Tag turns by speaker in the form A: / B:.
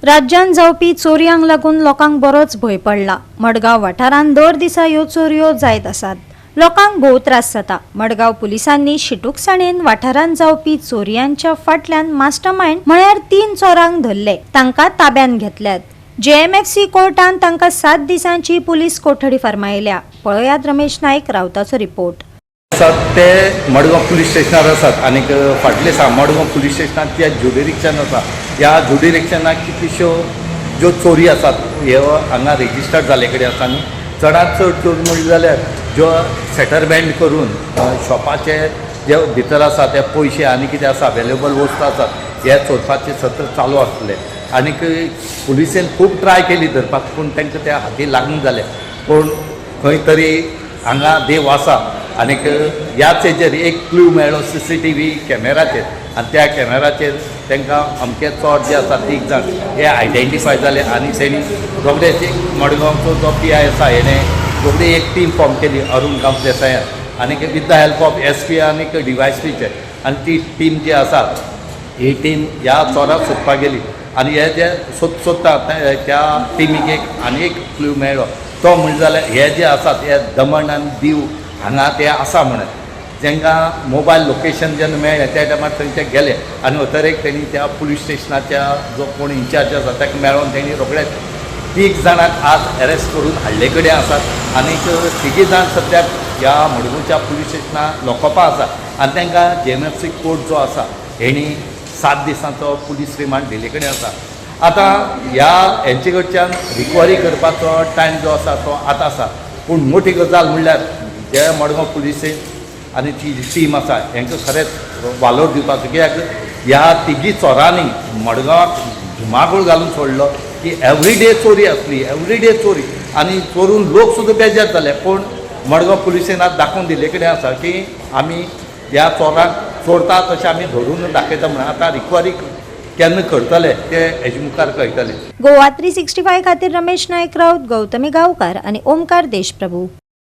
A: राज्यात जावपी चोरयांक लागून लोकांक बरोच भय पडला। मडगांव वाठारांत दर दिसा ह्यो चोरयो जायत आसात। लोकांक भोव त्रास जाता। मडगांव पुलिसांनी शिटूकसाणेन वाठारांत जावपी चोरयांच्या फाटल्यान मास्टरमाइंड म्हळ्यार 3 चोरांक धरले, तांकां ताब्यात घेतल्यात। JMFC कोर्टान तांकां 7 दिसांची पुलीस कोठडी फर्मायल्या। पळयात रमेश नाईक रावताचो रिपोर्ट।
B: ते मडगांव पुलीस स्टेशनार आसात आनी फाटले मडगांव पुलीस स्टेशनार त्या ज्युडिरिक्शन आसा। ह्या ज्युडिरिक्शनाक कितल्योश्यो ज्यो चोरी आसात हे हांगा रेजिस्टर्ड जाले कडेन आसा आनी चडांत चड चोरी म्हणली जाल्यार ज्यो सेटलमेंट करून शॉपाचे जे भितर आसा ते पयशे आनी कितें आसा वेल्युएबल वस्तू आसात हे चोरपाचे सत्र चालू आसले। आनीक पुलिसेन खूब ट्राय केली धरपाक पूण तांकां त्या हाती लागूंक जालें। पूण खंय तरी हांगा देव आसा आनीक ह्याच हेचेर एक क्लू मेळ्ळो CCTV कॅमेराचेर आनी त्या कॅमेराचेर तांकां अमके चोर जे आसा 3 जाण हे आयडेंटिफाय जाले आनी तेणी रोखडेच मडगांवचो जो PI आसा हेणे रोखडी एक टीम फॉर्म केली अरुण कांत देसायान आनीक with the help of SP आनीक DYSPचे आनी ती टीम जी आसा ही टीम ह्या चोराक सोदपाक गेली आनी हे जे सोदता त्या टिमीक आनी एक क्लू मेळ्ळो तो म्हणजे जाल्यार हे जे आसात हे दमण आनी दीव हांगा ते आसा म्हणून तांकां मोबायल लोकेशन जेन्ना मेळ्ळें त्या टायमार थंयचे गेले आनी तरेक तेणी त्या पुलीस स्टेशनाच्या जो कोण इन्चार्ज आसा ताका मेळोन तेणी रोखडेच 3 जाणांक आज अरेस्ट करून हाडले कडेन आसात आनीक 3 जाण सद्याक ह्या मडगांवच्या पुलीस स्टेशनाक लॉकअपा आसा आनी तांकां JMFC कोर्ट जो आसा हेणी 7 दिसांचो पुलीस रिमांड दिले कडेन आसा। आतां ह्या हेंचे कडच्यान रिकवरी करपाचो टायम जो आसा तो आतां आसा पूण मोठी गजाल म्हणल्यार जे मडगांव पुलिसेन आनी ती टीम आसा हांकां खरेंच वालोर दिवपाचो कित्याक ह्या 3 चोरांनी मडगांवाक धुमाकूळ घालून सोडलो की एवरीडे चोरी आसली एवरीडे चोरी आनी चोरून लोक सुद्दां बेजार जाले। पूण मडगांव पुलिसेन आज दाखोवन दिले कडेन आसा की आमी ह्या चोरांक चोरता तशें आमी धरून दाखयता म्हणून आतां रिकवरी केन्ना करतले ते हेजे मुखार कळटले।
A: गोवा 365 खातीर रमेश नाईक राऊत, गौतमी गांवकार आनी ओमकार देशप्रभू।